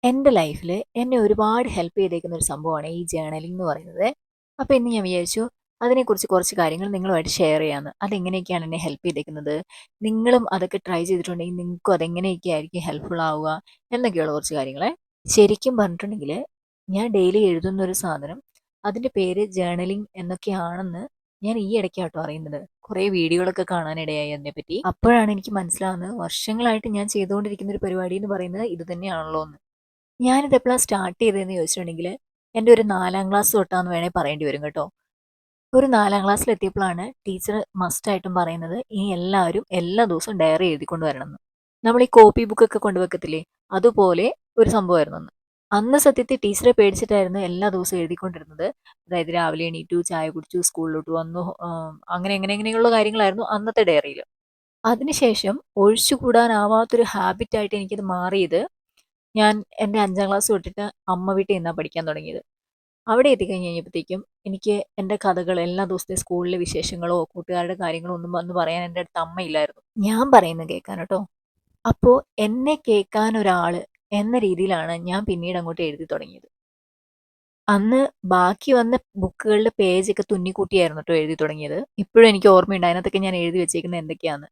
എൻ്റെ ലൈഫിൽ എന്നെ ഒരുപാട് ഹെൽപ്പ് ചെയ്തേക്കുന്ന ഒരു സംഭവമാണ് ഈ ജേർണലിംഗ് എന്ന് പറയുന്നത്. അപ്പോൾ ഇന്ന് ഞാൻ വിചാരിച്ചു അതിനെക്കുറിച്ച് കുറച്ച് കാര്യങ്ങൾ നിങ്ങളുമായിട്ട് ഷെയർ ചെയ്യാമെന്ന്. അതെങ്ങനെയൊക്കെയാണ് എന്നെ ഹെൽപ്പ് ചെയ്തേക്കുന്നത്, നിങ്ങളും അതൊക്കെ ട്രൈ ചെയ്തിട്ടുണ്ടെങ്കിൽ നിങ്ങൾക്കും അതെങ്ങനെയൊക്കെ ആയിരിക്കും ഹെൽപ്ഫുൾ ആവുക എന്നൊക്കെയുള്ള കുറച്ച് കാര്യങ്ങളെ. ശരിക്കും പറഞ്ഞിട്ടുണ്ടെങ്കിൽ ഞാൻ ഡെയിലി എഴുതുന്ന ഒരു സാധനം, അതിൻ്റെ പേര് ജേർണലിംഗ് എന്നൊക്കെയാണെന്ന് ഞാൻ ഈ ഇടയ്ക്കാട്ടോ അറിയുന്നത്. കുറേ വീഡിയോകളൊക്കെ കാണാനിടയായി അതിനെപ്പറ്റി. അപ്പോഴാണ് എനിക്ക് മനസ്സിലാവുന്നത് വർഷങ്ങളായിട്ട് ഞാൻ ചെയ്തുകൊണ്ടിരിക്കുന്ന ഒരു പരിപാടി എന്ന് പറയുന്നത് ഇത് തന്നെയാണല്ലോ എന്ന്. ഞാനിത് എപ്പോഴാണ് സ്റ്റാർട്ട് ചെയ്തതെന്ന് ചോദിച്ചിട്ടുണ്ടെങ്കിൽ എൻ്റെ ഒരു 4ാം ക്ലാസ് തൊട്ടാന്ന് വേണേൽ പറയേണ്ടി വരും കേട്ടോ. ഒരു 4ാം ക്ലാസ്സിലെത്തിയപ്പോഴാണ് ടീച്ചർ മസ്റ്റായിട്ടും പറയുന്നത് ഇനി എല്ലാവരും എല്ലാ ദിവസവും ഡയറി എഴുതിക്കൊണ്ട് വരണമെന്ന്. നമ്മൾ ഈ കോപ്പി ബുക്കൊക്കെ കൊണ്ടുവെക്കത്തില്ലേ, അതുപോലെ ഒരു സംഭവമായിരുന്നു അന്ന്. അന്ന് സത്യത്തിൽ ടീച്ചറെ പേടിച്ചിട്ടായിരുന്നു എല്ലാ ദിവസവും എഴുതിക്കൊണ്ടിരുന്നത്. അതായത് രാവിലെ എണീറ്റു, ചായ കുടിച്ചു, സ്കൂളിലോട്ട് വന്നു, അങ്ങനെ എങ്ങനെ എങ്ങനെയുള്ള കാര്യങ്ങളായിരുന്നു അന്നത്തെ ഡയറിയിൽ. അതിനുശേഷം ഒഴിച്ചുകൂടാനാവാത്തൊരു ഹാബിറ്റായിട്ട് എനിക്കത് മാറിയത് ഞാൻ എൻ്റെ 5ാം ക്ലാസ് തൊട്ടിട്ട് അമ്മ വീട്ടിൽ നിന്നാണ് പഠിക്കാൻ തുടങ്ങിയത്. അവിടെ എത്തിക്കഴിഞ്ഞ് കഴിഞ്ഞപ്പോഴത്തേക്കും എനിക്ക് എൻ്റെ കഥകൾ, എല്ലാ ദിവസത്തെ സ്കൂളിലെ വിശേഷങ്ങളോ കൂട്ടുകാരുടെ കാര്യങ്ങളോ ഒന്നും വന്ന് പറയാൻ എൻ്റെ അടുത്ത് അമ്മയില്ലായിരുന്നു. ഞാൻ പറയുന്നത് കേൾക്കാൻ കേട്ടോ. അപ്പോൾ എന്നെ കേൾക്കാൻ ഒരാൾ എന്ന രീതിയിലാണ് ഞാൻ പിന്നീട് അങ്ങോട്ട് എഴുതി തുടങ്ങിയത്. അന്ന് ബാക്കി വന്ന ബുക്കുകളുടെ പേജൊക്കെ തുന്നിക്കൂട്ടിയായിരുന്നു കേട്ടോ എഴുതി തുടങ്ങിയത്. ഇപ്പോഴും എനിക്ക് ഓർമ്മയുണ്ട് അതിനകത്തൊക്കെ ഞാൻ എഴുതി വെച്ചേക്കുന്നത് എന്തൊക്കെയാണ്.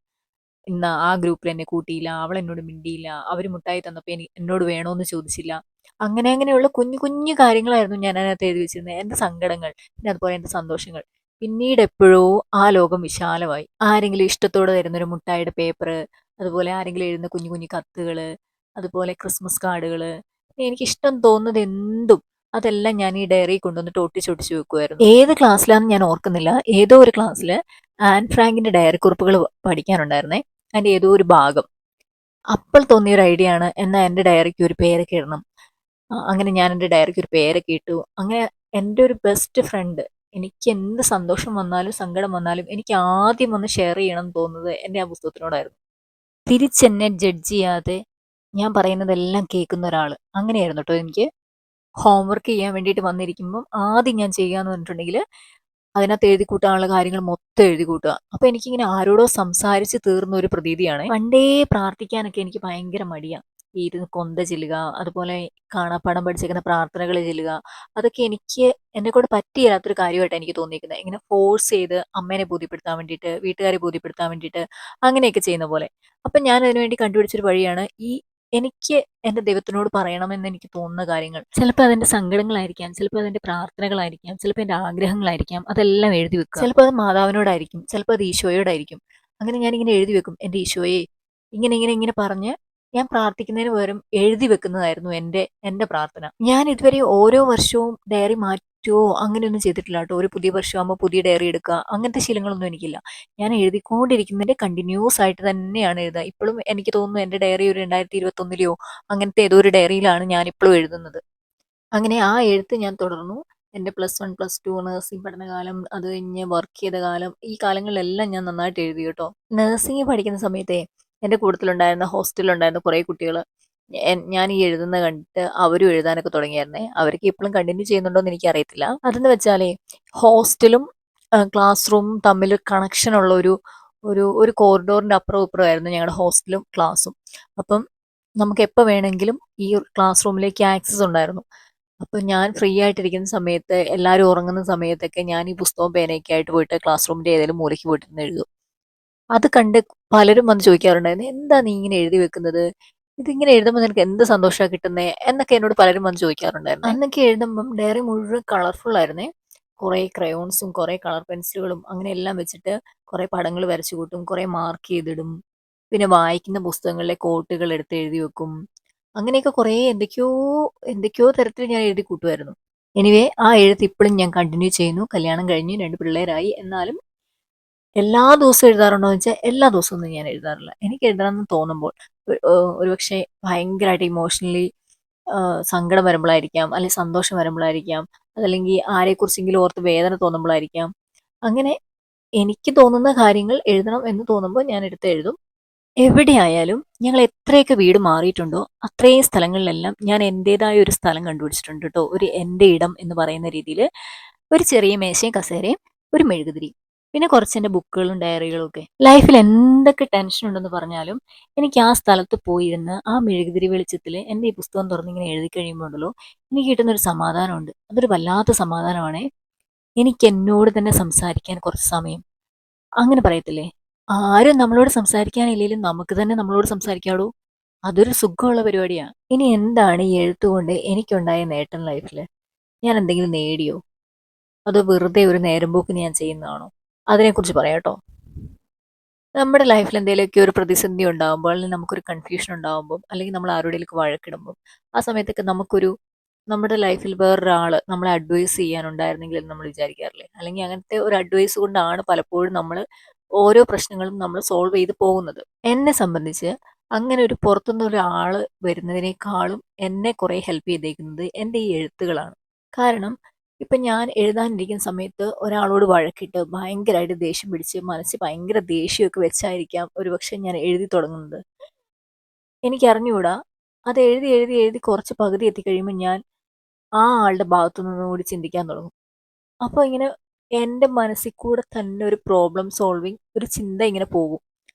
ഇന്ന് ആ ഗ്രൂപ്പിൽ എന്നെ കൂട്ടിയില്ല, അവൾ എന്നോട് മിണ്ടിയില്ല, അവർ മുട്ടായി തന്നപ്പോൾ എന്നോട് വേണോന്ന് ചോദിച്ചില്ല. അങ്ങനെ അങ്ങനെയുള്ള കുഞ്ഞു കുഞ്ഞു കാര്യങ്ങളായിരുന്നു ഞാൻ അതിനകത്ത് എഴുതി വെച്ചിരുന്നത്. എൻ്റെ സങ്കടങ്ങൾ, പിന്നെ അതുപോലെ എൻ്റെ സന്തോഷങ്ങൾ. പിന്നീട് എപ്പോഴോ ആ ലോകം വിശാലമായി. ആരെങ്കിലും ഇഷ്ടത്തോടെ തരുന്നൊരു മുട്ടായിയുടെ പേപ്പർ, അതുപോലെ ആരെങ്കിലും എഴുതുന്ന കുഞ്ഞു കുഞ്ഞു കത്തുകൾ, അതുപോലെ ക്രിസ്മസ് കാർഡുകൾ, എനിക്ക് ഇഷ്ടം തോന്നുന്നത് എന്തും അതെല്ലാം ഞാൻ ഈ ഡയറി കൊണ്ടുവന്നിട്ട് ഒട്ടിച്ചൊട്ടിച്ച് വെക്കുമായിരുന്നു. ഏത് ക്ലാസ്സിലാണെന്ന് ഞാൻ ഓർക്കുന്നില്ല, ഏതോ ഒരു ക്ലാസ്സിൽ ആൻ ഫ്രാങ്കിന്റെ ഡയറി കുറിപ്പുകൾ പഠിക്കാനുണ്ടായിരുന്നേ. അതിൻ്റെ ഏതോ ഒരു ഭാഗം. അപ്പോൾ തോന്നിയ ഒരു ഐഡിയ ആണ്, എന്നാൽ എൻ്റെ ഡയറിക്ക് ഒരു പേരൊക്കെ ഇടണം. അങ്ങനെ ഞാൻ എൻ്റെ ഡയറിക്ക് ഒരു പേരൊക്കെ ഇട്ടു. അങ്ങനെ എൻ്റെ ഒരു ബെസ്റ്റ് ഫ്രണ്ട്, എനിക്ക് എന്ത് സന്തോഷം വന്നാലും സങ്കടം വന്നാലും എനിക്ക് ആദ്യം ഒന്ന് ഷെയർ ചെയ്യണം എന്ന് തോന്നുന്നത് എൻ്റെ ആ പുസ്തകത്തിനോടായിരുന്നു. തിരിച്ചെന്നെ ജഡ്ജ് ചെയ്യാതെ ഞാൻ പറയുന്നതെല്ലാം കേൾക്കുന്ന ഒരാൾ, അങ്ങനെയായിരുന്നു കേട്ടോ എനിക്ക്. ഹോംവർക്ക് ചെയ്യാൻ വേണ്ടിയിട്ട് വന്നിരിക്കുമ്പം ആദ്യം ഞാൻ ചെയ്യാന്ന് പറഞ്ഞിട്ടുണ്ടെങ്കിൽ അതിനകത്ത് എഴുതി കൂട്ടാനുള്ള കാര്യങ്ങൾ മൊത്തം എഴുതി കൂട്ടുക. അപ്പൊ എനിക്കിങ്ങനെ ആരോടോ സംസാരിച്ച് തീർന്ന ഒരു പ്രതീതിയാണ്. പണ്ടേ പ്രാർത്ഥിക്കാനൊക്കെ എനിക്ക് ഭയങ്കര മടിയാണ്. ഈ ഇരുന്ന് കൊന്ത ചെല്ലുക, അതുപോലെ കാണാപ്പാഠം പഠിച്ചേക്കുന്ന പ്രാർത്ഥനകൾ ചെല്ലുക, അതൊക്കെ എനിക്ക് എന്നെ കൊണ്ട് പറ്റിയാത്തൊരു കാര്യമായിട്ടാണ് എനിക്ക് തോന്നിയിരിക്കുന്നത്. ഇങ്ങനെ ഫോഴ്സ് ചെയ്ത് അമ്മേനെ ബോധ്യപ്പെടുത്താൻ വേണ്ടിയിട്ട്, വീട്ടുകാരെ ബോധ്യപ്പെടുത്താൻ വേണ്ടിയിട്ട് അങ്ങനെയൊക്കെ ചെയ്യുന്ന പോലെ. അപ്പം ഞാൻ അതിനുവേണ്ടി കണ്ടുപിടിച്ചൊരു വഴിയാണ് ഈ എനിക്ക് എൻ്റെ ദൈവത്തിനോട് പറയണമെന്ന് എനിക്ക് തോന്നുന്ന കാര്യങ്ങൾ. ചിലപ്പോൾ അതെൻ്റെ സങ്കടങ്ങളായിരിക്കാം, ചിലപ്പോൾ അതെൻ്റെ പ്രാർത്ഥനകളായിരിക്കാം, ചിലപ്പോൾ എൻ്റെ ആഗ്രഹങ്ങളായിരിക്കാം. അതെല്ലാം എഴുതി വെക്കുക. ചിലപ്പോൾ അത് മാതാവിനോടായിരിക്കും, ചിലപ്പോൾ അത് ഈശോയോടായിരിക്കും. അങ്ങനെ ഞാനിങ്ങനെ എഴുതി വെക്കും. എൻ്റെ ഈശോയെ ഇങ്ങനെ ഇങ്ങനെ ഇങ്ങനെ പറഞ്ഞ് ഞാൻ പ്രാർത്ഥിക്കുന്നതിന് പകരം എഴുതി വെക്കുന്നതായിരുന്നു എൻ്റെ എൻ്റെ പ്രാർത്ഥന. ഞാൻ ഇതുവരെ ഓരോ വർഷവും ഡയറി മാറ്റുമോ അങ്ങനെയൊന്നും ചെയ്തിട്ടില്ല കേട്ടോ. ഒരു പുതിയ വർഷമാകുമ്പോൾ പുതിയ ഡയറി എടുക്കുക, അങ്ങനത്തെ ശീലങ്ങളൊന്നും എനിക്കില്ല. ഞാൻ എഴുതിക്കൊണ്ടിരിക്കുന്നതിൻ്റെ കണ്ടിന്യൂസ് ആയിട്ട് തന്നെയാണ് എഴുതുക. ഇപ്പോഴും എനിക്ക് തോന്നുന്നു എൻ്റെ ഡയറി ഒരു 2021 അങ്ങനത്തെ ഏതോ ഒരു ഡയറിയിലാണ് ഞാൻ ഇപ്പോഴും എഴുതുന്നത്. അങ്ങനെ ആ എഴുത്ത് ഞാൻ തുടർന്നു. എൻ്റെ +1 +2 നഴ്സിംഗ് പഠനകാലം, അത് കഴിഞ്ഞ് വർക്ക് ചെയ്ത കാലം, ഈ കാലങ്ങളിലെല്ലാം ഞാൻ നന്നായിട്ട് എഴുതി കേട്ടോ. നഴ്സിംഗ് പഠിക്കുന്ന സമയത്തെ എൻ്റെ കൂട്ടത്തിലുണ്ടായിരുന്ന ഹോസ്റ്റലിലുണ്ടായിരുന്ന കുറേ കുട്ടികൾ ഞാൻ ഈ എഴുതുന്ന കണ്ടിട്ട് അവരും എഴുതാനൊക്കെ തുടങ്ങിയായിരുന്നേ. അവർക്ക് ഇപ്പോഴും കണ്ടിന്യൂ ചെയ്യുന്നുണ്ടോ എന്ന് എനിക്കറിയത്തില്ല. അതെന്ന് വെച്ചാലേ ഹോസ്റ്റലും ക്ലാസ് റൂമും തമ്മിൽ കണക്ഷൻ ഉള്ള ഒരു ഒരു ഒരു കോറിഡോറിൻ്റെ അപ്പുറവും ഇപ്പുറമായിരുന്നു ഞങ്ങളുടെ ഹോസ്റ്റലും ക്ലാസ്സും. അപ്പം നമുക്ക് എപ്പോൾ വേണമെങ്കിലും ഈ ക്ലാസ് റൂമിലേക്ക് ആക്സസ് ഉണ്ടായിരുന്നു. അപ്പം ഞാൻ ഫ്രീ ആയിട്ടിരിക്കുന്ന സമയത്ത്, എല്ലാവരും ഉറങ്ങുന്ന സമയത്തൊക്കെ ഞാൻ ഈ പുസ്തകവും പേനയൊക്കെ ആയിട്ട് പോയിട്ട് ക്ലാസ് റൂമിൻ്റെ ഏതെങ്കിലും മൂലയ്ക്ക് പോയിട്ടിരുന്ന് എഴുതും. അത് കണ്ട് പലരും വന്ന് ചോദിക്കാറുണ്ടായിരുന്നു, എന്താ നീ ഇങ്ങനെ എഴുതി വെക്കുന്നത്, ഇതിങ്ങനെ എഴുതുമ്പോൾ നിനക്ക് എന്ത് സന്തോഷമാണ് കിട്ടുന്നത് എന്നൊക്കെ എന്നോട് പലരും വന്ന് ചോദിക്കാറുണ്ടായിരുന്നു. അന്നൊക്കെ എഴുതുമ്പം ഡയറി മുഴുവൻ കളർഫുൾ ആയിരുന്നേ. കുറേ ക്രയോൺസും കുറേ കളർ പെൻസിലുകളും അങ്ങനെ എല്ലാം വെച്ചിട്ട് കുറേ പടങ്ങൾ വരച്ചു കൂട്ടും, കുറേ മാർക്ക് ചെയ്തിടും. പിന്നെ വായിക്കുന്ന പുസ്തകങ്ങളിലെ കോട്ടുകൾ എടുത്ത് എഴുതി വെക്കും. അങ്ങനെയൊക്കെ കുറേ എന്തൊക്കെയോ എന്തൊക്കെയോ തരത്തിൽ ഞാൻ എഴുതി കൂട്ടുമായിരുന്നു. എനിവേ ആ എഴുത്ത് ഇപ്പോഴും ഞാൻ കണ്ടിന്യൂ ചെയ്യുന്നു. കല്യാണം കഴിഞ്ഞ് 2 പിള്ളേരായി. എന്നാലും എല്ലാ ദിവസവും എഴുതാറുണ്ടോ എന്ന് വെച്ചാൽ എല്ലാ ദിവസവും ഒന്നും ഞാൻ എഴുതാറില്ല. എനിക്ക് എഴുതണമെന്ന് തോന്നുമ്പോൾ ഒരുപക്ഷെ ഭയങ്കരമായിട്ട് ഇമോഷണലി സങ്കടം വരുമ്പോഴായിരിക്കാം, അല്ലെങ്കിൽ സന്തോഷം വരുമ്പോഴായിരിക്കാം, അതല്ലെങ്കിൽ ആരെക്കുറിച്ചെങ്കിലും ഓർത്ത് വേദന തോന്നുമ്പോഴായിരിക്കാം. അങ്ങനെ എനിക്ക് തോന്നുന്ന കാര്യങ്ങൾ എഴുതണം എന്ന് തോന്നുമ്പോൾ ഞാൻ എടുത്ത് എഴുതും. എവിടെയായാലും ഞങ്ങൾ എത്രയൊക്കെ വീട് മാറിയിട്ടുണ്ടോ അത്രയും സ്ഥലങ്ങളിലെല്ലാം ഞാൻ എൻ്റെതായ ഒരു സ്ഥലം കണ്ടുപിടിച്ചിട്ടുണ്ട് കേട്ടോ. ഒരു എൻ്റെ ഇടം എന്ന് പറയുന്ന രീതിയിൽ ഒരു ചെറിയ മേശയും കസേരയും ഒരു മെഴുകുതിരി. പിന്നെ കുറച്ച് എൻ്റെ ബുക്കുകളും ഡയറികളും ഒക്കെ. ലൈഫിൽ എന്തൊക്കെ ടെൻഷൻ ഉണ്ടെന്ന് പറഞ്ഞാലും എനിക്ക് ആ സ്ഥലത്ത് പോയിരുന്ന് ആ മെഴുകുതിരി വെളിച്ചത്തിൽ എൻ്റെ ഈ പുസ്തകം തുറന്ന് ഇങ്ങനെ എഴുതി കഴിയുമ്പോൾ ഉണ്ടല്ലോ എനിക്ക് കിട്ടുന്നൊരു സമാധാനമുണ്ട്. അതൊരു വല്ലാത്ത സമാധാനമാണേ. എനിക്ക് എന്നോട് തന്നെ സംസാരിക്കാൻ കുറച്ച് സമയം. അങ്ങനെ പറയത്തില്ലേ? ആരും നമ്മളോട് സംസാരിക്കാനില്ലെങ്കിലും നമുക്ക് തന്നെ നമ്മളോട് സംസാരിക്കാടോ. അതൊരു സുഖമുള്ള പരിപാടിയാ. ഇനി എന്താണ് ഈ എഴുത്തുകൊണ്ട് എനിക്കുണ്ടായ നേട്ടം ലൈഫിൽ? ഞാൻ എന്തെങ്കിലും നേടിയോ? അതോ വെറുതെ ഒരു നേരം പോക്കിന് ഞാൻ ചെയ്യുന്നതാണോ? അതിനെക്കുറിച്ച് പറയാട്ടോ. നമ്മുടെ ലൈഫിൽ എന്തെങ്കിലുമൊക്കെ ഒരു പ്രതിസന്ധി ഉണ്ടാകുമ്പോൾ, അല്ലെങ്കിൽ നമുക്കൊരു കൺഫ്യൂഷൻ ഉണ്ടാകുമ്പോൾ, അല്ലെങ്കിൽ നമ്മൾ ആരോടെങ്കിലും വഴക്കിടുമ്പോൾ, ആ സമയത്തൊക്കെ നമ്മുടെ ലൈഫിൽ വേറൊരാൾ നമ്മളെ അഡ്വൈസ് ചെയ്യാനുണ്ടായിരുന്നെങ്കിൽ എന്ന് നമ്മൾ വിചാരിക്കാറില്ലേ? അല്ലെങ്കിൽ അങ്ങനത്തെ ഒരു അഡ്വൈസ് കൊണ്ടാണ് പലപ്പോഴും ഓരോ പ്രശ്നങ്ങളും നമ്മൾ സോൾവ് ചെയ്ത് പോകുന്നത്. എന്നെ സംബന്ധിച്ച് അങ്ങനെ ഒരു പുറത്തുനിന്ന് ഒരാൾ വരുന്നതിനേക്കാളും എന്നെ കുറേ ഹെൽപ്പ് ചെയ്തേക്കുന്നത് എൻ്റെ ഈ എഴുത്തുകളാണ്. കാരണം ഇപ്പം ഞാൻ എഴുതാനിരിക്കുന്ന സമയത്ത് ഒരാളോട് വഴക്കിട്ട് ഭയങ്കരമായിട്ട് ദേഷ്യം പിടിച്ച് മനസ്സിൽ ഭയങ്കര ദേഷ്യമൊക്കെ വെച്ചായിരിക്കാം ഒരുപക്ഷെ ഞാൻ എഴുതി തുടങ്ങുന്നത്. എനിക്കറിഞ്ഞുകൂടാ. അത് എഴുതി എഴുതി എഴുതി കുറച്ച് പകുതി എത്തിക്കഴിയുമ്പോൾ ഞാൻ ആ ആളുടെ ഭാഗത്തു നിന്നും കൂടി ചിന്തിക്കാൻ തുടങ്ങും. അപ്പോൾ ഇങ്ങനെ എൻ്റെ മനസ്സിൽ കൂടെ തന്നെ ഒരു പ്രോബ്ലം സോൾവിങ് ഒരു ചിന്ത ഇങ്ങനെ പോകും.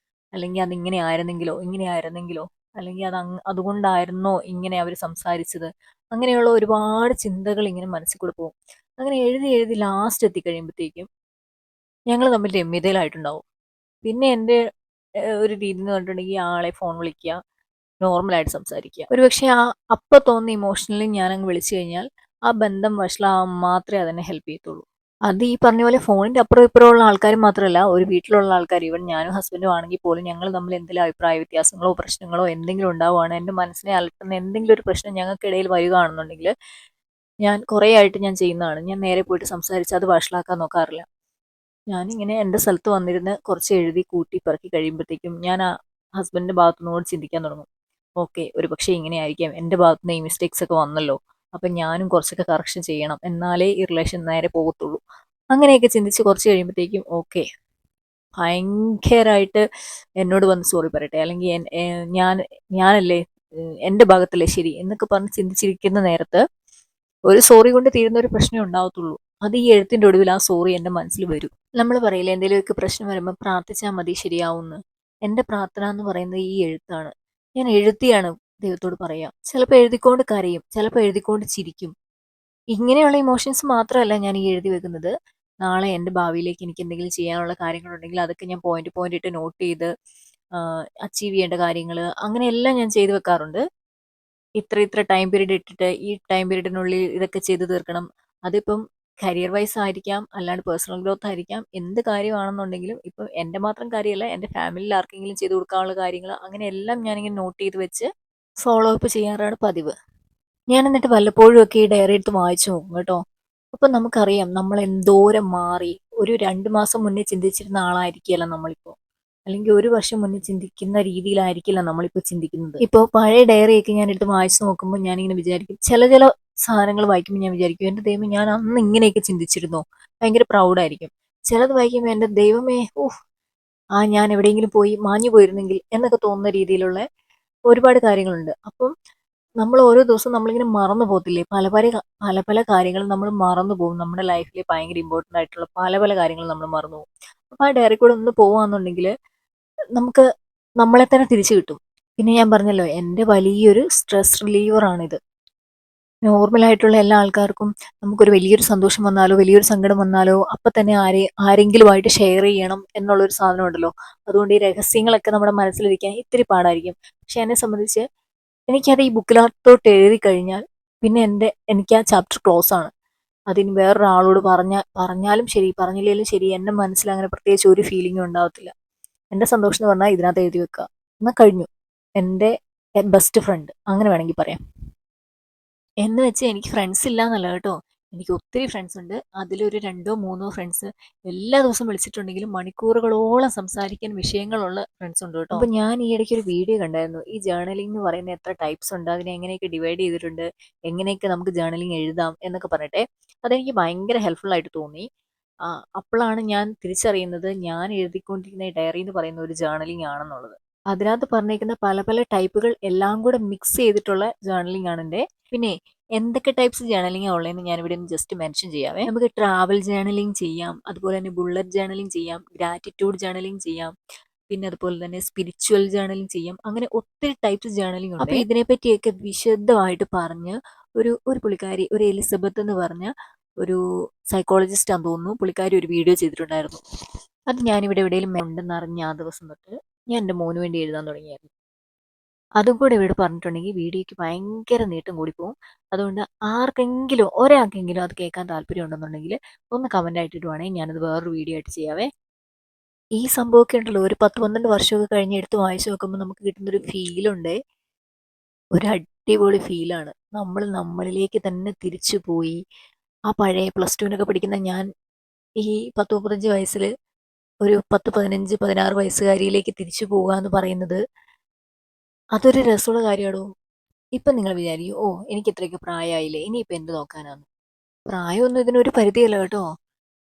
അല്ലെങ്കിൽ അതിങ്ങനെ ആയിരുന്നെങ്കിലോ, ഇങ്ങനെ ആയിരുന്നെങ്കിലോ, അല്ലെങ്കിൽ അതുകൊണ്ടായിരുന്നോ ഇങ്ങനെ അവർ സംസാരിച്ചത്. അങ്ങനെയുള്ള ഒരുപാട് ചിന്തകൾ ഇങ്ങനെ മനസ്സിൽ കൂടെ പോകും. അങ്ങനെ എഴുതി എഴുതി ലാസ്റ്റ് എത്തിക്കഴിയുമ്പോഴത്തേക്കും ഞങ്ങൾ തമ്മിൽ രമ്യതയിലായിട്ടുണ്ടാവും. പിന്നെ എൻ്റെ ഒരു രീതി എന്ന് പറഞ്ഞിട്ടുണ്ടെങ്കിൽ ആളെ ഫോൺ വിളിക്കുക, നോർമലായിട്ട് സംസാരിക്കുക. ഒരുപക്ഷെ അപ്പം തോന്നുന്ന ഇമോഷണലി ഞാനങ്ങ് വിളിച്ചു കഴിഞ്ഞാൽ ആ ബന്ധം വഷളാവാൻ മാത്രമേ അതെന്നെ ഹെൽപ്പ് ചെയ്യത്തുള്ളൂ. അത് ഈ പറഞ്ഞ പോലെ ഫോണിന്റെ അപ്പുറം ഇപ്പുറം ഉള്ള ആൾക്കാർ മാത്രമല്ല, ഒരു വീട്ടിലുള്ള ആൾക്കാർ, ഈവൻ ഞാനും ഹസ്ബൻഡും ആണെങ്കിൽ പോലും ഞങ്ങൾ തമ്മിൽ എന്തെങ്കിലും അഭിപ്രായ വ്യത്യാസങ്ങളോ പ്രശ്നങ്ങളോ എന്തെങ്കിലും ഉണ്ടാവുകയാണ്, എൻ്റെ മനസ്സിനെ അലട്ടുന്ന എന്തെങ്കിലും ഒരു പ്രശ്നം ഞങ്ങൾക്കിടയിൽ വരികയാണെന്നുണ്ടെങ്കിൽ ഞാൻ കുറേ ആയിട്ട് ഞാൻ ചെയ്യുന്നതാണ്. ഞാൻ നേരെ പോയിട്ട് സംസാരിച്ച് അത് വഷളാക്കാൻ നോക്കാറില്ല. ഞാനിങ്ങനെ എൻ്റെ സ്ഥലത്ത് വന്നിരുന്ന് കുറച്ച് എഴുതി കൂട്ടി പെറുക്കി കഴിയുമ്പോഴത്തേക്കും ഞാൻ ആ ഹസ്ബൻഡിന്റെ ഭാഗത്തുനിന്നോട് ചിന്തിക്കാൻ തുടങ്ങും. ഓക്കെ, ഒരു പക്ഷേ ഇങ്ങനെ ആയിരിക്കാം, എൻ്റെ ഭാഗത്തുനിന്ന് ഈ മിസ്റ്റേക്സ് ഒക്കെ വന്നല്ലോ, അപ്പം ഞാനും കുറച്ചൊക്കെ കറക്ഷൻ ചെയ്യണം, എന്നാലേ ഈ റിലേഷൻ നേരെ പോകത്തുള്ളൂ. അങ്ങനെയൊക്കെ ചിന്തിച്ച് കുറച്ച് കഴിയുമ്പോഴത്തേക്കും ഓക്കെ, ഭയങ്കരമായിട്ട് എന്നോട് വന്ന് സോറി പറയട്ടെ, അല്ലെങ്കിൽ ഞാൻ ഞാനല്ലേ എൻ്റെ ഭാഗത്തല്ലേ ശരി എന്നൊക്കെ പറഞ്ഞ് ചിന്തിച്ചിരിക്കുന്ന നേരത്ത് ഒരു സോറി കൊണ്ട് തീരുന്ന ഒരു പ്രശ്നമേ ഉണ്ടാവത്തുള്ളൂ. അത് ഈ എഴുത്തിന്റെ ഒടുവിൽ ആ സോറി എൻ്റെ മനസ്സിൽ വരും. നമ്മൾ പറയില്ലേ എന്തെങ്കിലുമൊക്കെ പ്രശ്നം വരുമ്പോൾ പ്രാർത്ഥിച്ചാൽ മതി ശരിയാവുമെന്ന്. എൻ്റെ പ്രാർത്ഥന എന്ന് പറയുന്നത് ഈ എഴുത്താണ്. ഞാൻ എഴുതിയാണ് ദൈവത്തോട് പറയാം. ചിലപ്പോൾ എഴുതിക്കൊണ്ട് കരയും, ചിലപ്പോൾ എഴുതിക്കൊണ്ട് ചിരിക്കും. ഇങ്ങനെയുള്ള ഇമോഷൻസ് മാത്രമല്ല ഞാൻ ഈ എഴുതി വെക്കുന്നത്. നാളെ എൻ്റെ ഭാവിയിലേക്ക് എനിക്ക് എന്തെങ്കിലും ചെയ്യാനുള്ള കാര്യങ്ങളുണ്ടെങ്കിൽ അതൊക്കെ ഞാൻ പോയിന്റ് പോയിന്റ് ഇട്ട് നോട്ട് ചെയ്ത് അച്ചീവ് ചെയ്യേണ്ട കാര്യങ്ങൾ അങ്ങനെയെല്ലാം ഞാൻ ചെയ്തു വെക്കാറുണ്ട്. ഇത്ര ഇത്ര ടൈം പീരീഡ് ഇട്ടിട്ട് ഈ ടൈം പീരീഡിനുള്ളിൽ ഇതൊക്കെ ചെയ്തു തീർക്കണം. അതിപ്പം കരിയർ വൈസ് ആയിരിക്കാം, അല്ലാണ്ട് പേഴ്സണൽ ഗ്രോത്ത് ആയിരിക്കാം, എന്ത് കാര്യമാണെന്നുണ്ടെങ്കിലും ഇപ്പം എൻ്റെ മാത്രം കാര്യമല്ല, എൻ്റെ ഫാമിലിയിൽ ആർക്കെങ്കിലും ചെയ്തു കൊടുക്കാനുള്ള കാര്യങ്ങൾ അങ്ങനെയെല്ലാം ഞാനിങ്ങനെ നോട്ട് ചെയ്ത് വെച്ച് ഫോളോ അപ്പ് ചെയ്യാറാണ് പതിവ്. ഞാൻ എന്നിട്ട് വല്ലപ്പോഴും ഒക്കെ ഈ ഡയറി എടുത്ത് വായിച്ചു നോക്കും കേട്ടോ. അപ്പൊ നമുക്കറിയാം നമ്മൾ എന്തോരം മാറി. ഒരു 2 മാസം മുന്നേ ചിന്തിച്ചിരുന്ന ആളായിരിക്കില്ല നമ്മളിപ്പോ, അല്ലെങ്കിൽ ഒരു വർഷം മുന്നേ ചിന്തിക്കുന്ന രീതിയിലായിരിക്കില്ല നമ്മളിപ്പോ ചിന്തിക്കുന്നത്. ഇപ്പോൾ പഴയ ഡയറിയൊക്കെ ഞാൻ എടുത്ത് വായിച്ചു നോക്കുമ്പോൾ ഞാനിങ്ങനെ വിചാരിക്കും, ചില ചില സാധനങ്ങൾ വായിക്കുമ്പോൾ ഞാൻ വിചാരിക്കും എൻ്റെ ദൈവമേ ഞാൻ അന്ന് ഇങ്ങനെയൊക്കെ ചിന്തിച്ചിരുന്നോ, ഭയങ്കര പ്രൗഡായിരിക്കും. ചിലത് വായിക്കുമ്പോൾ എൻ്റെ ദൈവമേ ഞാൻ എവിടെയെങ്കിലും പോയി മാഞ്ഞു പോയിരുന്നെങ്കിൽ എന്നൊക്കെ തോന്നുന്ന രീതിയിലുള്ള ഒരുപാട് കാര്യങ്ങളുണ്ട്. അപ്പം നമ്മൾ ഓരോ ദിവസവും നമ്മളിങ്ങനെ മറന്നു പോകത്തില്ലേ, പല പല കാര്യങ്ങൾ നമ്മൾ മറന്നു പോകും. നമ്മുടെ ലൈഫിൽ ഭയങ്കര ഇമ്പോർട്ടൻ്റ് ആയിട്ടുള്ള പല പല കാര്യങ്ങൾ നമ്മൾ മറന്നു പോകും. അപ്പോൾ ആ ഡയറി കൂടെ ഒന്ന് പോവാന്നുണ്ടെങ്കിൽ നമുക്ക് നമ്മളെ തന്നെ തിരിച്ചു കിട്ടും. പിന്നെ ഞാൻ പറഞ്ഞല്ലോ എൻ്റെ വലിയൊരു സ്ട്രെസ് റിലീവറാണിത്. നോർമലായിട്ടുള്ള എല്ലാ ആൾക്കാർക്കും നമുക്കൊരു വലിയൊരു സന്തോഷം വന്നാലോ വലിയൊരു സങ്കടം വന്നാലോ അപ്പം തന്നെ ആരെങ്കിലുമായിട്ട് ഷെയർ ചെയ്യണം എന്നുള്ളൊരു സാധനം ഉണ്ടല്ലോ. അതുകൊണ്ട് ഈ രഹസ്യങ്ങളൊക്കെ നമ്മുടെ മനസ്സിലിരിക്കാൻ ഇത്തിരി പാടായിരിക്കും. പക്ഷെ എന്നെ സംബന്ധിച്ച് എനിക്കത് ഈ ബുക്കിനകത്തോട്ട് എഴുതി കഴിഞ്ഞാൽ പിന്നെ എനിക്ക് ആ ചാപ്റ്റർ ക്ലോസ് ആണ്. അതിന് വേറൊരാളോട് പറഞ്ഞാലും ശരി പറഞ്ഞില്ലെങ്കിലും ശരി എൻ്റെ മനസ്സിൽ അങ്ങനെ പ്രത്യേകിച്ച് ഒരു ഫീലിംഗും ഉണ്ടാവത്തില്ല. എൻ്റെ സന്തോഷം എന്ന് പറഞ്ഞാൽ ഇതിനകത്ത് എഴുതി വെക്കുക എന്നാൽ കഴിഞ്ഞു. എൻ്റെ ബെസ്റ്റ് ഫ്രണ്ട് അങ്ങനെ വേണമെങ്കിൽ പറയാം. എന്ന് വെച്ച് എനിക്ക് ഫ്രണ്ട്സ് ഇല്ല എന്നല്ല കേട്ടോ. എനിക്ക് ഒത്തിരി ഫ്രണ്ട്സ് ഉണ്ട്. അതിലൊരു 2 3 ഫ്രണ്ട്സ് എല്ലാ ദിവസവും വിളിച്ചിട്ടുണ്ടെങ്കിലും മണിക്കൂറുകളോളം സംസാരിക്കാൻ വിഷയങ്ങളുള്ള ഫ്രണ്ട്സ് ഉണ്ട് കേട്ടോ. അപ്പൊ ഞാൻ ഈ ഇടയ്ക്ക് ഒരു വീഡിയോ കണ്ടായിരുന്നു. ഈ ജേർണലിംഗ് എന്ന് പറയുന്ന എത്ര ടൈപ്സ് ഉണ്ട്, അതിനെ എങ്ങനെയൊക്കെ ഡിവൈഡ് ചെയ്തിട്ടുണ്ട്, എങ്ങനെയൊക്കെ നമുക്ക് ജേർണലിംഗ് എഴുതാം എന്നൊക്കെ പറഞ്ഞിട്ടെ. അതെനിക്ക് ഭയങ്കര ഹെൽപ്ഫുൾ ആയിട്ട് തോന്നി. അപ്പോഴാണ് ഞാൻ തിരിച്ചറിയുന്നത് ഞാൻ എഴുതിക്കൊണ്ടിരിക്കുന്ന ഈ ഡയറി എന്ന് പറയുന്ന ഒരു ജേർണലിംഗ് ആണെന്നുള്ളത്. അതിനകത്ത് പറഞ്ഞേക്കുന്ന പല പല ടൈപ്പുകൾ എല്ലാം കൂടെ മിക്സ് ചെയ്തിട്ടുള്ള ജേർണലിംഗ് ആണ് എൻ്റെ. പിന്നെ എന്തൊക്കെ ടൈപ്സ് ജേർണലിംഗ് ഉള്ളതെന്ന് ഞാനിവിടെ ഒന്ന് ജസ്റ്റ് മെൻഷൻ ചെയ്യാവേ. നമുക്ക് ട്രാവൽ ജേർണലിംഗ് ചെയ്യാം, അതുപോലെ തന്നെ ബുള്ളറ്റ് ജേർണലിംഗ് ചെയ്യാം, ഗ്രാറ്റിറ്റ്യൂഡ് ജേർണലിംഗ് ചെയ്യാം, പിന്നെ അതുപോലെ തന്നെ സ്പിരിച്വൽ ജേർണലിംഗ് ചെയ്യാം. അങ്ങനെ ഒത്തിരി ടൈപ്സ് ജേർണലിംഗ് ഉണ്ട്. അപ്പോൾ ഇതിനെപ്പറ്റിയൊക്കെ വിശദമായിട്ട് പറഞ്ഞ് ഒരു പുള്ളിക്കാരി, ഒരു എലിസബത്ത് എന്ന് പറഞ്ഞ ഒരു സൈക്കോളജിസ്റ്റ് ആണെന്ന് തോന്നുന്നു, പുള്ളിക്കാരി ഒരു വീഡിയോ ചെയ്തിട്ടുണ്ടായിരുന്നു. അത് ഞാനിവിടെ എവിടെയെങ്കിലും ഉണ്ടെന്ന് അറിഞ്ഞ ആ ദിവസം തൊട്ട് ഞാൻ എൻ്റെ മോന് വേണ്ടി എഴുതാൻ തുടങ്ങിയായിരുന്നു. അതും കൂടെ ഇവിടെ പറഞ്ഞിട്ടുണ്ടെങ്കിൽ വീഡിയോയ്ക്ക് ഭയങ്കര നീട്ടം കൂടി പോകും. അതുകൊണ്ട് ആർക്കെങ്കിലും ഒരാൾക്കെങ്കിലും അത് കേൾക്കാൻ താല്പര്യം ഉണ്ടെന്നുണ്ടെങ്കിൽ ഒന്ന് കമൻ്റ് ആയിട്ട് ഇടുവാണെങ്കിൽ ഞാനത് വേറൊരു വീഡിയോ ആയിട്ട് ചെയ്യാവേ. ഈ സംഭവമൊക്കെ ഉണ്ടല്ലോ, ഒരു 10-12 വർഷമൊക്കെ കഴിഞ്ഞ് എടുത്ത് വായിച്ചു നോക്കുമ്പോൾ നമുക്ക് കിട്ടുന്നൊരു ഫീലുണ്ട്. ഒരു അടിപൊളി ഫീലാണ്. നമ്മൾ നമ്മളിലേക്ക് തന്നെ തിരിച്ചു പോയി. ആ പഴയ പ്ലസ് ടുവിനൊക്കെ പഠിക്കുന്ന ഞാൻ ഈ 10-35 വയസ്സിൽ ഒരു 10-15-16 വയസ്സുകാരിയിലേക്ക് തിരിച്ചു പോകുക എന്ന് പറയുന്നത് അതൊരു രസമുള്ള കാര്യമാണോ. ഇപ്പം നിങ്ങൾ വിചാരിക്കും, ഓ എനിക്ക് ഇത്രയൊക്കെ പ്രായമായില്ലേ, ഇനിയിപ്പോൾ എന്ത് നോക്കാനാണ്. പ്രായമൊന്നും ഇതിനൊരു പരിധിയല്ല കേട്ടോ.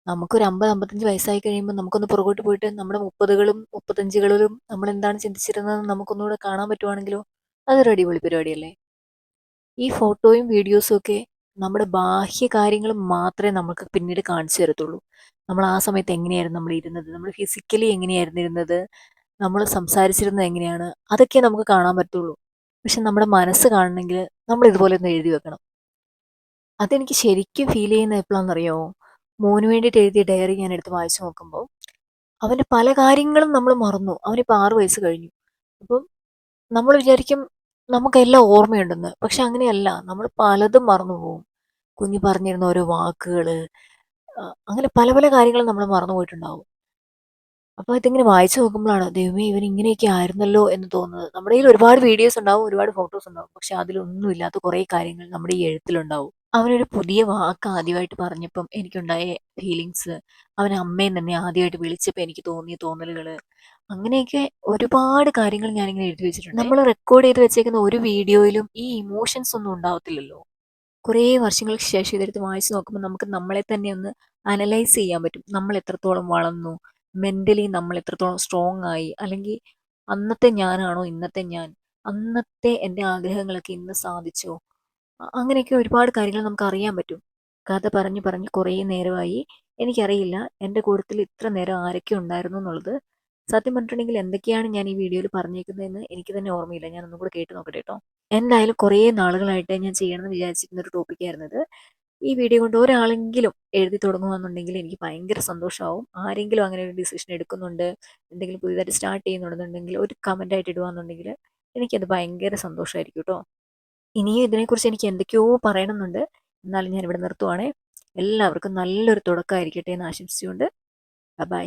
നമുക്കൊരു 50-55 വയസ്സായി കഴിയുമ്പോൾ നമുക്കൊന്ന് പുറകോട്ട് പോയിട്ട് നമ്മുടെ 30കളും 35കളിലും നമ്മൾ എന്താണ് ചിന്തിച്ചിരുന്നതെന്ന് നമുക്കൊന്നുകൂടെ കാണാൻ പറ്റുവാണെങ്കിലോ, അതൊരു അടിപൊളി പരിപാടിയല്ലേ. ഈ ഫോട്ടോയും വീഡിയോസും ഒക്കെ നമ്മുടെ ബാഹ്യ കാര്യങ്ങൾ മാത്രമേ നമുക്ക് പിന്നീട് കാണിച്ചു തരത്തുള്ളൂ. നമ്മൾ ആ സമയത്ത് എങ്ങനെയായിരുന്നു നമ്മൾ ഇരുന്നത്, നമ്മൾ ഫിസിക്കലി എങ്ങനെയായിരുന്നു ഇരുന്നത്, നമ്മൾ സംസാരിച്ചിരുന്നത് എങ്ങനെയാണ്, അതൊക്കെ നമുക്ക് കാണാൻ പറ്റുള്ളൂ. പക്ഷെ നമ്മുടെ മനസ്സ് കാണണമെങ്കിൽ നമ്മൾ ഇതുപോലെ ഒന്ന് എഴുതി വെക്കണം. അതെനിക്ക് ശരിക്കും ഫീൽ ചെയ്യുന്ന എപ്പോഴാണെന്നറിയാമോ, മോന് വേണ്ടിയിട്ട് എഴുതിയ ഡയറി ഞാൻ എടുത്ത് വായിച്ചു നോക്കുമ്പോൾ അവൻ്റെ പല കാര്യങ്ങളും നമ്മൾ മറന്നു. അവനിപ്പോൾ 6 വയസ്സ് കഴിഞ്ഞു. അപ്പം നമ്മൾ വിചാരിക്കും നമുക്കെല്ലാം ഓർമ്മയുണ്ടെന്ന്. പക്ഷെ അങ്ങനെയല്ല. നമ്മൾ പലതും മറന്നു പോകും. കുഞ്ഞ് പറഞ്ഞിരുന്ന ഓരോ വാക്കുകള്, അങ്ങനെ പല പല കാര്യങ്ങളും നമ്മൾ മറന്നു പോയിട്ടുണ്ടാവും. അപ്പോൾ ഇതിങ്ങനെ വായിച്ചു നോക്കുമ്പോഴാണ് ദൈവമേ ഇവൻ ഇങ്ങനെയൊക്കെ ആയിരുന്നല്ലോ എന്ന് തോന്നുന്നത്. നമ്മുടെ കയ്യിൽ ഒരുപാട് വീഡിയോസ് ഉണ്ടാവും, ഒരുപാട് ഫോട്ടോസ് ഉണ്ടാവും. പക്ഷെ അതിലൊന്നും ഇല്ലാത്ത കുറേ കാര്യങ്ങൾ നമ്മുടെ ഈ എഴുത്തിലുണ്ടാവും. അവനൊരു പുതിയ വാക്ക് ആദ്യമായിട്ട് പറഞ്ഞപ്പം എനിക്കുണ്ടായ ഫീലിങ്സ്, അവൻ അമ്മേന്ന് എന്നെ ആദ്യമായിട്ട് വിളിച്ചപ്പോൾ എനിക്ക് തോന്നിയ തോന്നലുകള്, അങ്ങനെയൊക്കെ ഒരുപാട് കാര്യങ്ങൾ ഞാനിങ്ങനെ എഴുതി വെച്ചിട്ടുണ്ട്. നമ്മൾ റെക്കോർഡ് ചെയ്ത് വെച്ചേക്കുന്ന ഒരു വീഡിയോയിലും ഈ ഇമോഷൻസ് ഒന്നും ഉണ്ടാവത്തില്ലല്ലോ. കുറേ വർഷങ്ങൾക്ക് ശേഷം ഇതെടുത്ത് വായിച്ച് നോക്കുമ്പോൾ നമുക്ക് നമ്മളെ തന്നെ ഒന്ന് അനലൈസ് ചെയ്യാൻ പറ്റും. നമ്മൾ എത്രത്തോളം വളർന്നു, മെൻ്റലി നമ്മൾ എത്രത്തോളം സ്ട്രോങ് ആയി, അല്ലെങ്കിൽ അന്നത്തെ ഞാനാണോ ഇന്നത്തെ ഞാൻ, അന്നത്തെ എൻ്റെ ആഗ്രഹങ്ങളൊക്കെ ഇന്ന് സാധിച്ചോ, അങ്ങനെയൊക്കെ ഒരുപാട് കാര്യങ്ങൾ നമുക്ക് അറിയാൻ പറ്റും. കഥ പറഞ്ഞ് പറഞ്ഞ് കുറേ നേരമായി. എനിക്കറിയില്ല എൻ്റെ കൂട്ടത്തിൽ ഇത്ര നേരം ആരൊക്കെ ഉണ്ടായിരുന്നു എന്നുള്ളത്. സത്യം പറഞ്ഞിട്ടുണ്ടെങ്കിൽ എന്തൊക്കെയാണ് ഞാൻ ഈ വീഡിയോയിൽ പറഞ്ഞേക്കുന്നതെന്ന് എനിക്ക് തന്നെ ഓർമ്മയില്ല. ഞാൻ ഒന്നും കൂടെ കേട്ട് നോക്കട്ടെ കേട്ടോ. എന്തായാലും കുറേ നാളുകളായിട്ട് ഞാൻ ചെയ്യണമെന്ന് വിചാരിച്ചിരുന്ന ഒരു ടോപ്പിക്കായിരുന്നത്. ഈ വീഡിയോ കൊണ്ട് ഒരാളെങ്കിലും എഴുതി തുടങ്ങുകയെന്നുണ്ടെങ്കിൽ എനിക്ക് ഭയങ്കര സന്തോഷമാവും. ആരെങ്കിലും അങ്ങനെ ഒരു ഡിസിഷൻ എടുക്കുന്നുണ്ട്, എന്തെങ്കിലും പുതിയതായിട്ട് സ്റ്റാർട്ട് ചെയ്യുന്നുണ്ടെന്നുണ്ടെങ്കിൽ ഒരു കമൻ്റായിട്ട് ഇടുകയെന്നുണ്ടെങ്കിൽ എനിക്കത് ഭയങ്കര സന്തോഷമായിരിക്കും കേട്ടോ. ഇനിയും ഇതിനെക്കുറിച്ച് എനിക്ക് എന്തൊക്കെയോ പറയണമെന്നുണ്ട്. എന്നാലും ഞാനിവിടെ നിർത്തുവാണേ. എല്ലാവർക്കും നല്ലൊരു തുടക്കമായിരിക്കട്ടെ എന്ന് ആശംസിച്ചുകൊണ്ട് ബൈ.